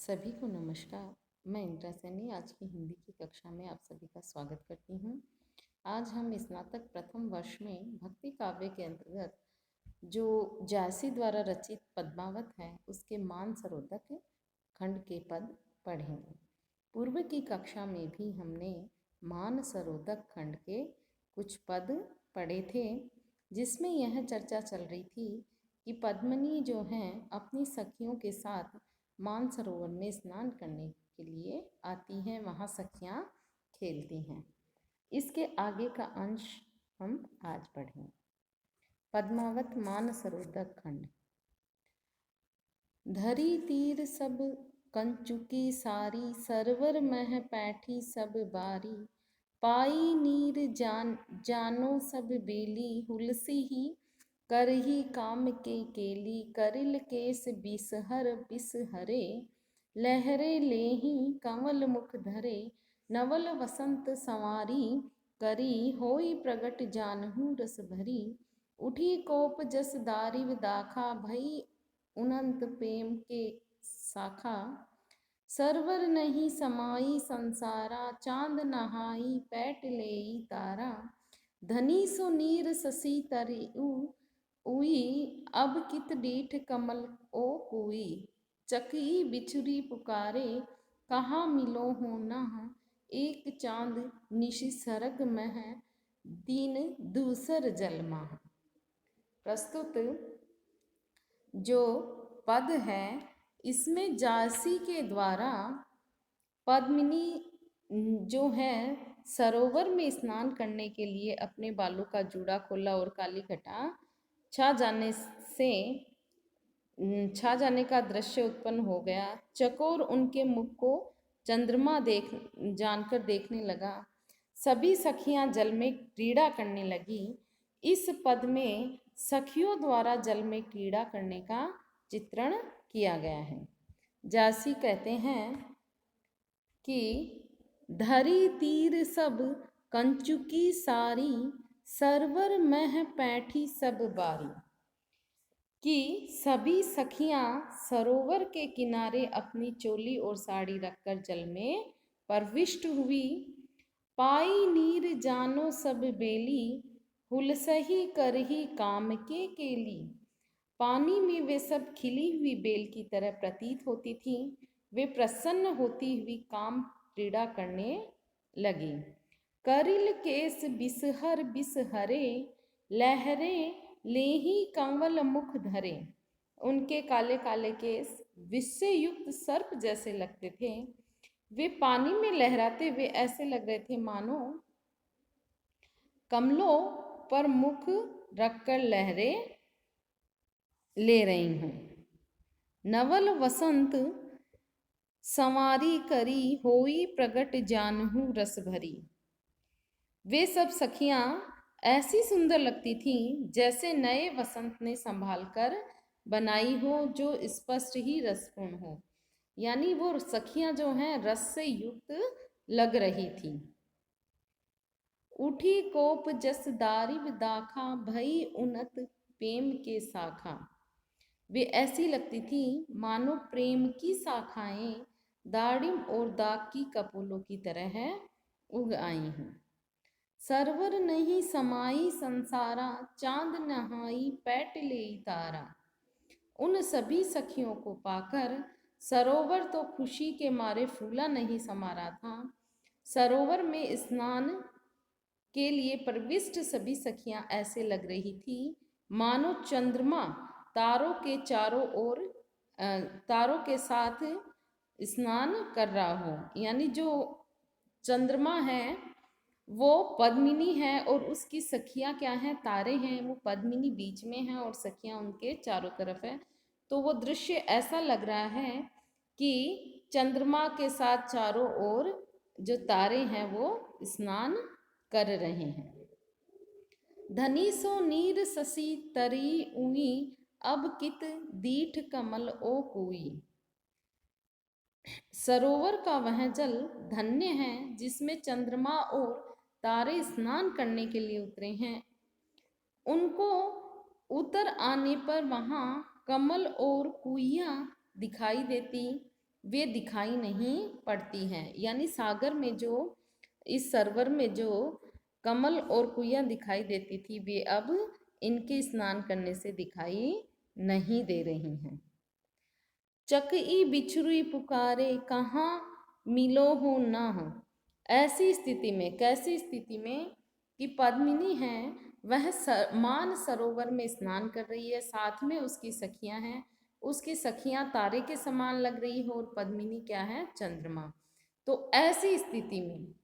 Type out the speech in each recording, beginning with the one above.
सभी को नमस्कार। मैं इंद्रा सैनी आज की हिंदी की कक्षा में आप सभी का स्वागत करती हूँ। आज हम स्नातक प्रथम वर्ष में भक्ति काव्य के अंतर्गत जो जायसी द्वारा रचित पद्मावत है उसके मानसरोधक खंड के पद पढ़ेंगे। पूर्व की कक्षा में भी हमने मानसरोधक खंड के कुछ पद पढ़े थे, जिसमें यह चर्चा चल रही थी कि पद्मिनी जो हैं अपनी सखियों के साथ मानसरोवर में स्नान करने के लिए आती हैं, वहाँ सखियाँ खेलती हैं। इसके आगे का अंश हम आज पढ़ें। पद्मावत मानसरोवर खंड। धरी तीर सब कंचुकी सारी, सरवर मह पैठी सब बारी। पाई नीर जानो सब बेली, हुलसी ही करही काम के केली। करिल केस बिसहर बिसहरे, लहरे लेही कंवल मुख धरे। नवल वसंत संवारी, करी होई प्रगट जानहु रस भरी। उठी कोप जस दारिव दाखा, भई उनंत प्रेम के शाखा। सरवर नहीं समाई संसारा, चांद नहाई पैट लेई तारा। धनी सो नीर ससी तरिउ उई, अब कित डीठ कमल ओ कुई। चकी बिछुरी पुकारे, कहाँ मिलो हो नह। एक चांद निशि सरग मह, दीन दूसर जलमा। प्रस्तुत जो पद है इसमें जायसी के द्वारा पद्मिनी जो है सरोवर में स्नान करने के लिए अपने बालों का जूड़ा खोला और काली घटा छा जाने का दृश्य उत्पन्न हो गया। चकोर उनके मुख को चंद्रमा जानकर देखने लगा। सभी सखियां जल में क्रीड़ा करने लगी। इस पद में सखियों द्वारा जल में क्रीड़ा करने का चित्रण किया गया है। जायसी कहते हैं कि धरी तीर सब कंचुकी सारी, सरवर मह पैठी सब बारी। कि सभी सखियां सरोवर के किनारे अपनी चोली और साड़ी रखकर जल में प्रविष्ट हुई। पाई नीर जानो सब बेली, हुलसही करही काम के केली। पानी में वे सब खिली हुई बेल की तरह प्रतीत होती थीं। वे प्रसन्न होती हुई काम क्रीड़ा करने लगी। करिल केस बिसहर बिसहरे, लहरे लेही कंवल मुख धरे। उनके काले काले केस विष से युक्त सर्प जैसे लगते थे। वे पानी में लहराते हुए ऐसे लग रहे थे मानो कमलों पर मुख रखकर लहरें ले रही हूँ। नवल वसंत संवारी, करी होई प्रगट जानहु रस भरी। वे सब सखियां ऐसी सुंदर लगती थीं जैसे नए वसंत ने संभाल कर बनाई हो, जो स्पष्ट ही रसपूर्ण हो। यानी वो सखियां जो हैं रस से युक्त लग रही थी। उठी कोप जस दारिव दाखा, भई उन्नत प्रेम के शाखा। वे ऐसी लगती थी मानो प्रेम की शाखाएं दाड़िम और दाग की कपोलों की तरह है उग आई हैं। सरवर नहीं समाई संसारा, चांद नहाई पैट लेई तारा। उन सभी सखियों को पाकर सरोवर तो खुशी के मारे फूला नहीं समा रहा था। सरोवर में स्नान के लिए प्रविष्ट सभी सखियां ऐसे लग रही थी मानो चंद्रमा तारों के चारों ओर तारों के साथ स्नान कर रहा हो। यानी जो चंद्रमा है वो पद्मिनी है और उसकी सखियां क्या हैं, तारे हैं। वो पद्मिनी बीच में है और सखियां उनके चारों तरफ है। तो वो दृश्य ऐसा लग रहा है कि चंद्रमा के साथ चारों ओर जो तारे हैं वो स्नान कर रहे हैं। धनी सो नीर ससी तरी उई, अब कित दीठ कमल ओ कुई। सरोवर का वह जल धन्य है जिसमें चंद्रमा और तारे स्नान करने के लिए उतरे हैं। उनको उतर आने पर वहाँ कमल और कुइयाँ दिखाई देती वे दिखाई नहीं पड़ती हैं। यानी सागर में जो, इस सरोवर में जो कमल और कुइयाँ दिखाई देती थी, वे अब इनके स्नान करने से दिखाई नहीं दे रही हैं। चकई बिछुरी पुकारे कहाँ मिलो हो ना हो। ऐसी स्थिति में, कैसी स्थिति में कि पद्मिनी है, वह मान सरोवर में स्नान कर रही है, साथ में उसकी सखियां हैं, उसकी सखियां तारे के समान लग रही है और पद्मिनी क्या है, चंद्रमा। तो ऐसी स्थिति में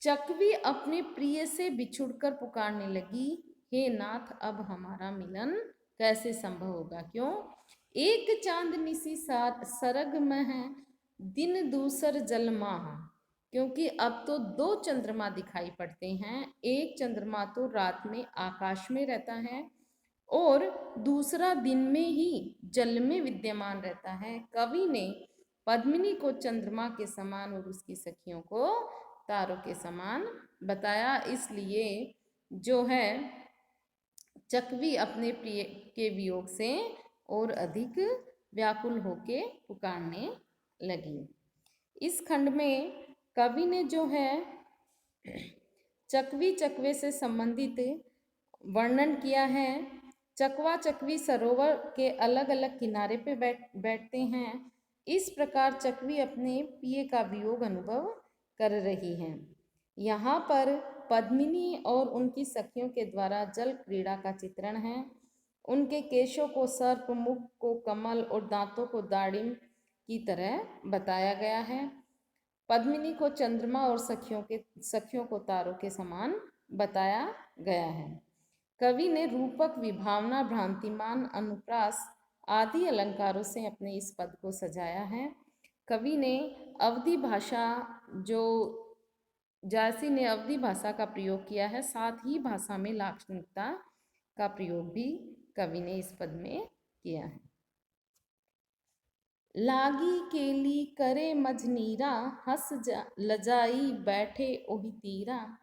चकवी अपने प्रिय से बिछुड़कर पुकारने लगी, हे नाथ अब हमारा मिलन कैसे संभव होगा। क्यों? एक चांद निसी सरग में है, दिन दूसर जल माह। क्योंकि अब तो दो चंद्रमा दिखाई पड़ते हैं, एक चंद्रमा तो रात में आकाश में रहता है और दूसरा दिन में ही जल में विद्यमान रहता है। कवि ने पद्मिनी को चंद्रमा के समान और उसकी सखियों को तारों के समान बताया, इसलिए जो है चकवी अपने प्रिय के वियोग से और अधिक व्याकुल होके पुकारने लगी। इस खंड में कवि ने जो है चकवी चकवे से संबंधित वर्णन किया है। चकवा चकवी सरोवर के अलग अलग किनारे पे बैठते हैं। इस प्रकार चकवी अपने प्रिय का वियोग अनुभव कर रही हैं। यहाँ पर पद्मिनी और उनकी सखियों के द्वारा जल क्रीड़ा का चित्रण है। उनके केशों को सर्प, मुख को कमल और दांतों को दाड़िम की तरह बताया गया है। पद्मिनी को चंद्रमा और सखियों को तारों के समान बताया गया है। कवि ने रूपक, विभावना, भ्रांतिमान, अनुप्रास आदि अलंकारों से अपने इस पद को सजाया है। कवि ने अवधी भाषा, जो जायसी ने अवधी भाषा का प्रयोग किया है, साथ ही भाषा में लाक्षणिकता का प्रयोग भी कवि ने इस पद में किया है। लागी केली करे मझनीरा, हंस लजाई बैठे ओहि तीरा।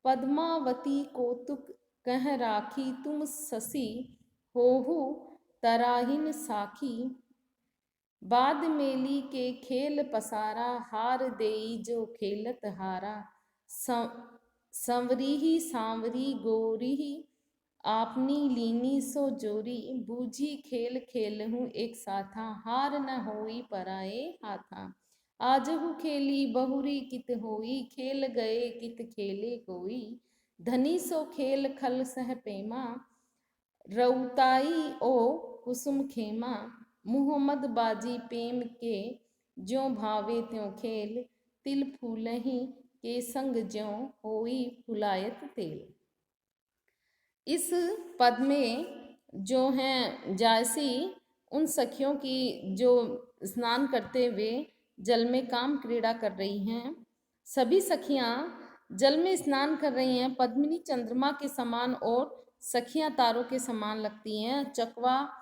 पद्मावती कौतुक कह राखी, तुम ससी होहु तराहिन साखी। बाद मेली के खेल पसारा, हार देई जो खेलत हारा। संवरी सांवरी गोरी, आपनी लीनी सो जोरी। बूझी खेल खेलहूँ एक साथा, हार न होई पराए हाथा। आजहु खेली बहुरी कित होई, खेल गए कित खेले कोई। धनी सो खेल खल सह पेमा, रउताई ओ कुसुम खेमा। मुहम्मद बाजी प्रेम के, ज्यों भावे त्यों खेल। तिल फूलहि के संग ज्यों, होई फुलायत तेल। इस पद में जो हैं जायसी उन सखियों की जो स्नान करते हुए जल में काम क्रीड़ा कर रही हैं, सभी सखियां जल में स्नान कर रही हैं। पद्मिनी चंद्रमा के समान और सखियां तारों के समान लगती हैं। चकवा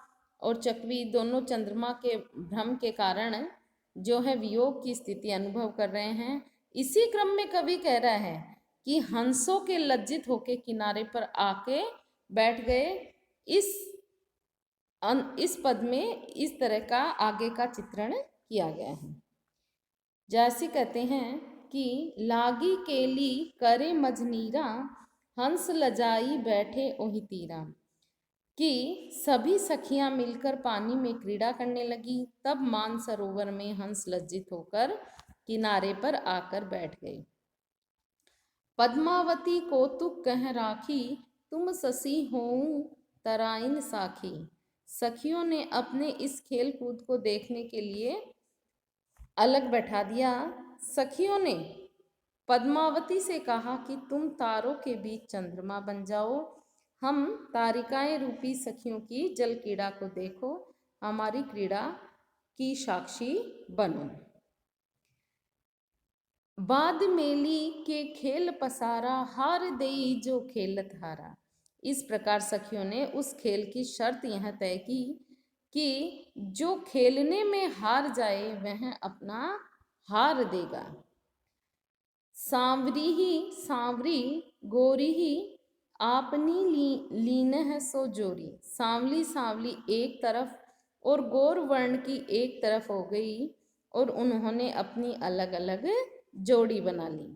और चकवी दोनों चंद्रमा के भ्रम के कारण जो है वियोग की स्थिति अनुभव कर रहे हैं। इसी क्रम में कवि कह रहा है कि हंसों के लज्जित होके किनारे पर आके बैठ गए। इस पद में इस तरह का आगे का चित्रण किया गया है। जैसे कहते हैं कि लागी केली करे मझनीरा, हंस लजाई बैठे ओहि तीरा। कि सभी सखियां मिलकर पानी में क्रीड़ा करने लगी। तब मानसरोवर में हंस लज्जित होकर किनारे पर आकर बैठ गए। पद्मावती कौतुक कह राखी, तुम ससी होऊं तराइन साखी। सखियों ने अपने इस खेल कूद को देखने के लिए अलग बैठा दिया। सखियों ने पद्मावती से कहा कि तुम तारों के बीच चंद्रमा बन जाओ, हम तारिकाएं रूपी सखियों की जल क्रीड़ा को देखो, हमारी क्रीड़ा की साक्षी बनो। बाद मेली के खेल पसारा, हार देई जो खेलत हारा। इस प्रकार सखियों ने उस खेल की शर्त यह तय की कि जो खेलने में हार जाए वह अपना हार देगा। सांवरी गोरी ही, आपनी लीन है सो जोरी। सांवली सांवली एक तरफ और गौर वर्ण की एक तरफ हो गई। और उन्होंने अपनी अलग अलग जोड़ी बना ली।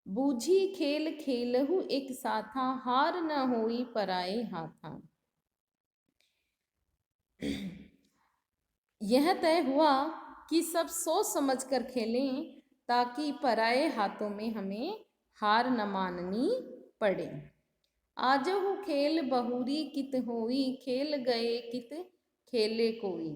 बूझी खेल खेलहु एक साथा, हार न होई पराए हाथा। यह तय हुआ कि सब सोच समझ कर खेलें, ताकि पराए हाथों में हमें हार न माननी पड़े। आजहु खेल बहुरी कित होई, खेल गए कित खेले कोई।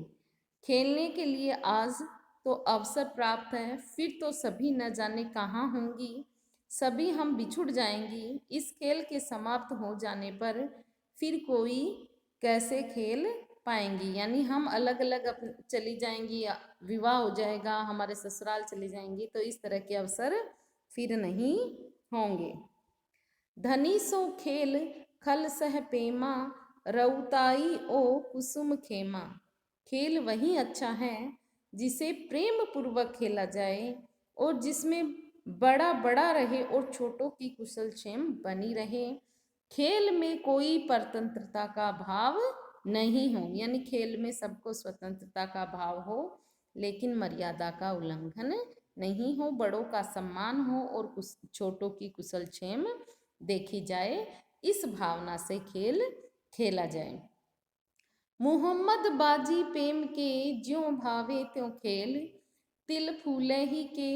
खेलने के लिए आज तो अवसर प्राप्त है, फिर तो सभी न जाने कहाँ होंगी, सभी हम बिछुड़ जाएंगी। इस खेल के समाप्त हो जाने पर फिर कोई कैसे खेल पाएंगी, यानी हम अलग अलग चली जाएंगी, या विवाह हो जाएगा, हमारे ससुराल चली जाएंगी, तो इस तरह के अवसर फिर नहीं होंगे। धनी सो खेल खल सह पेमा, रउताई ओ कुसुम खेमा। खेल वही अच्छा है जिसे प्रेम पूर्वक खेला जाए और जिसमें बड़ा बड़ा रहे और छोटों की कुशल क्षेम बनी रहे। खेल में कोई परतंत्रता का भाव नहीं हो, यानी खेल में सबको स्वतंत्रता का भाव हो, लेकिन मर्यादा का उल्लंघन नहीं हो, बड़ों का सम्मान हो और छोटों की कुशल क्षेम देखी जाए, इस भावना से खेल खेला जाए। मोहम्मद बाजी प्रेम के ज्यों भावे त्यों खेल, तिल फूले ही के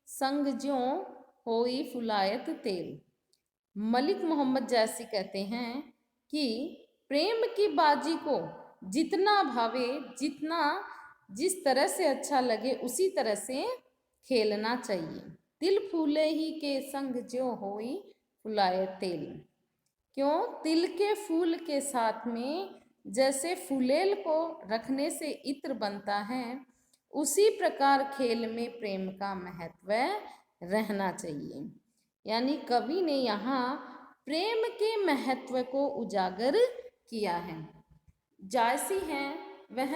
संग ज्यों होई फुलायत तेल। मलिक मोहम्मद जैसी कहते हैं कि प्रेम की बाजी को जितना भावे, जितना जिस तरह से अच्छा लगे उसी तरह से खेलना चाहिए। तिल फूले ही के संग ज्यों होई फुलाए तेल। क्यों? तिल के फूल के साथ में जैसे फुलेल को रखने से इत्र बनता है, उसी प्रकार खेल में प्रेम का महत्व रहना चाहिए। यानी कवि ने यहाँ प्रेम के महत्व को उजागर किया है। जायसी हैं वह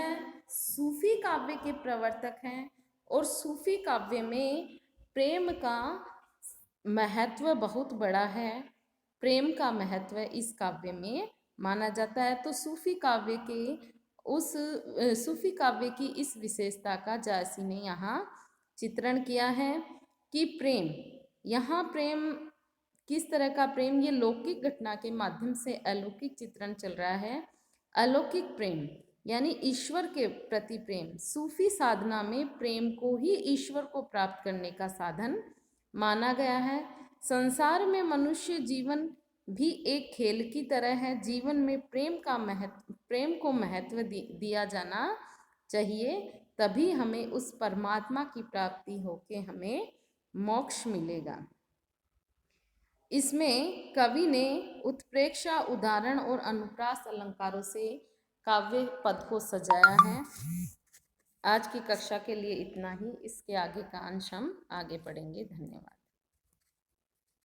सूफी काव्य के प्रवर्तक हैं और सूफी काव्य में प्रेम का महत्व बहुत बड़ा है। प्रेम का महत्व इस काव्य में माना जाता है। तो सूफी काव्य की इस विशेषता का जायसी ने यहाँ चित्रण किया है कि प्रेम, यहाँ प्रेम किस तरह का प्रेम, ये लौकिक घटना के माध्यम से अलौकिक चित्रण चल रहा है। अलौकिक प्रेम यानी ईश्वर के प्रति प्रेम। सूफी साधना में प्रेम को ही ईश्वर को प्राप्त करने का साधन माना गया है। संसार में मनुष्य जीवन भी एक खेल की तरह है। जीवन में प्रेम को महत्व दिया जाना चाहिए, तभी हमें उस परमात्मा की प्राप्ति होके हमें मोक्ष मिलेगा। इसमें कवि ने उत्प्रेक्षा, उदाहरण और अनुप्रास अलंकारों से काव्य पद को सजाया है। आज की कक्षा के लिए इतना ही। इसके आगे का अंश हम आगे पढ़ेंगे। धन्यवाद।